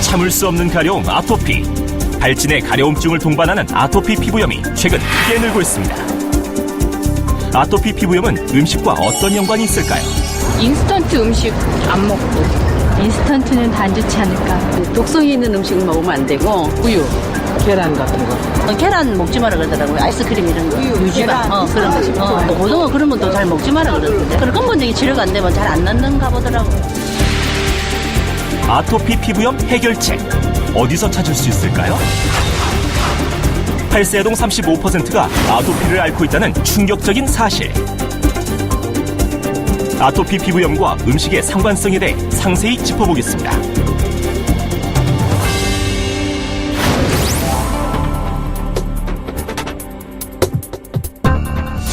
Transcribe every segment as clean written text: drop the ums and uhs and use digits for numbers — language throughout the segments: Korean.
참을 수 없는 가려움 아토피. 발진의 가려움증을 동반하는 아토피 피부염이 최근 크게 늘고 있습니다. 아토피 피부염은 음식과 어떤 연관이 있을까요? 인스턴트 음식 안 먹고. 인스턴트는 안 좋지 않을까. 독성이 있는 음식을 먹으면 안 되고 우유, 계란 같은 거. 계란 먹지 마라 그러더라고요. 아이스크림 이런 거. 유지바 그런 거. 고등어 그런 것도 잘 먹지 마라 그러는데. 그런 근본적인 치료가 안 되면 잘 안 낫는가 보더라고요. 아토피 피부염 해결책 어디서 찾을 수 있을까요? 8세 아동 35%가 아토피를 앓고 있다는 충격적인 사실. 아토피 피부염과 음식의 상관성에 대해 상세히 짚어보겠습니다.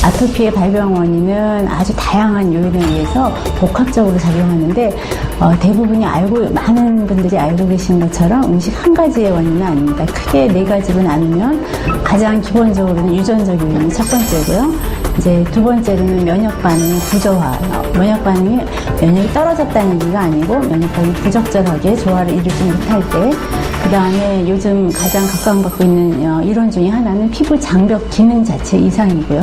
아토피의 발병 원인은 아주 다양한 요인에 의해서 복합적으로 작용하는데 대부분이 많은 분들이 알고 계신 것처럼 음식 한 가지의 원인은 아닙니다. 크게 4가지로 나누면 가장 기본적으로는 유전적 요인이 첫 번째고요. 이제 두 번째로는 면역 반응의 부조화. 면역 반응이 면역이 떨어졌다는 얘기가 아니고 면역 반응이 부적절하게 조화를 이루지 못할 때, 그 다음에 요즘 가장 각광받고 있는 이론 중에 하나는 피부 장벽 기능 자체 이상이고요.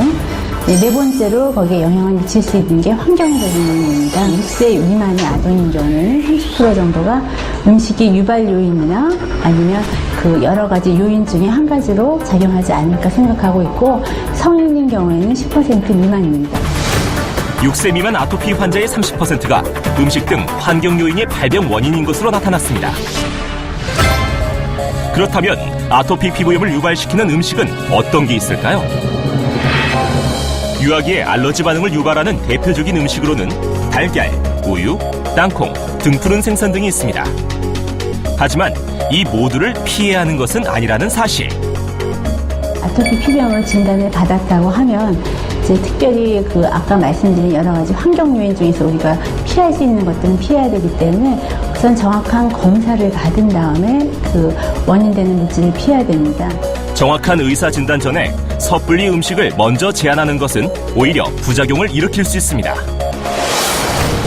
네 번째로 거기에 영향을 미칠 수 있는 게 환경적인 요인입니다. 6세 미만의 아동인 경우에는 30% 정도가 음식이 유발 요인이나 아니면 그 여러 가지 요인 중에 한 가지로 작용하지 않을까 생각하고 있고, 성인인 경우에는 10% 미만입니다. 6세 미만 아토피 환자의 30%가 음식 등 환경 요인이 발병 원인인 것으로 나타났습니다. 그렇다면 아토피 피부염을 유발시키는 음식은 어떤 게 있을까요? 유아기의 알러지 반응을 유발하는 대표적인 음식으로는 달걀, 우유, 땅콩, 등푸른 생선 등이 있습니다. 하지만 이 모두를 피해야 하는 것은 아니라는 사실. 아토피 피부염을 진단을 받았다고 하면 이제 특별히 아까 말씀드린 여러 가지 환경 요인 중에서 우리가 피할 수 있는 것들은 피해야 되기 때문에 우선 정확한 검사를 받은 다음에 원인되는 물질을 피해야 됩니다. 정확한 의사 진단 전에 섣불리 음식을 먼저 제한하는 것은 오히려 부작용을 일으킬 수 있습니다.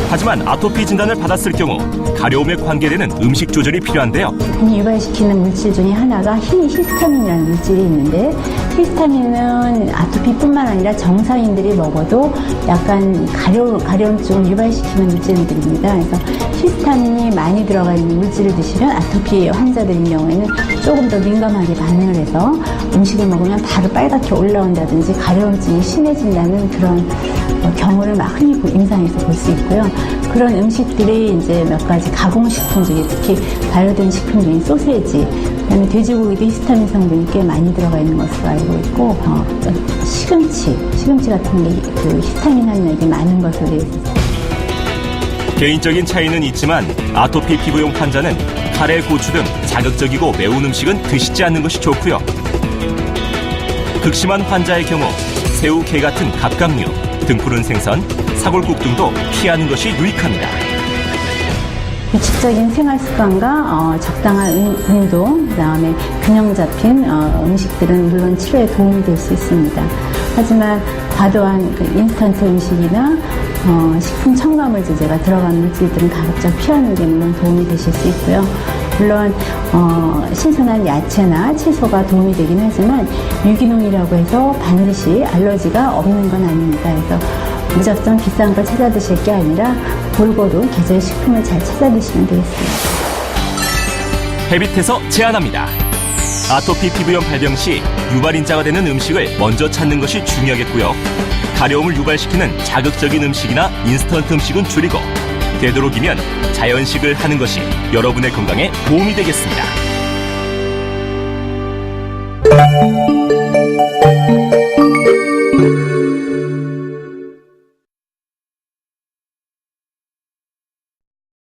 하지만 아토피 진단을 받았을 경우 가려움에 관계되는 음식 조절이 필요한데요. 간이 유발시키는 물질 중에 하나가 히스타민이라는 물질이 있는데, 히스타민은 아토피뿐만 아니라 정상인들이 먹어도 약간 가려움증을 유발시키는 물질들입니다. 그래서 히스타민이 많이 들어가 있는 물질을 드시면 아토피 환자들인 경우에는 조금 더 민감하게 반응을 해서 음식을 먹으면 바로 빨갛게 올라온다든지 가려움증이 심해진다는 그런 경우를 흔히 임상에서 볼 수 있고요. 그런 음식들이 이제 몇 가지 가공식품 중에 특히 발효된 식품 중에 소세지, 그다음에 돼지고기도 히스타민 성분이 꽤 많이 들어가 있는 것으로 알고 있고, 시금치 같은 게 히스타민 함량이 많은 것으로 되어 있습니다. 개인적인 차이는 있지만 아토피 피부용 환자는 카레, 고추 등 자극적이고 매운 음식은 드시지 않는 것이 좋고요. 극심한 환자의 경우 새우, 게 같은 갑각류, 등푸른 생선, 사골국 등도 피하는 것이 유익합니다. 규칙적인 생활 습관과 적당한 운동, 그다음에 균형 잡힌 음식들은 물론 치료에 도움이 될 수 있습니다. 하지만 과도한 인스턴트 음식이나 식품 첨가물 제제가 들어간 물질들은 가급적 피하는 게 물론 도움이 되실 수 있고요. 물론 신선한 야채나 채소가 도움이 되긴 하지만 유기농이라고 해서 반드시 알러지가 없는 건 아닙니다. 그래서 무작정 비싼 걸 찾아 드실 게 아니라 골고루 계절 식품을 잘 찾아 드시면 되겠습니다. 헤빗에서 제안합니다. 아토피 피부염 발병 시 유발인자가 되는 음식을 먼저 찾는 것이 중요하겠고요. 가려움을 유발시키는 자극적인 음식이나 인스턴트 음식은 줄이고 되도록이면 자연식을 하는 것이 여러분의 건강에 도움이 되겠습니다.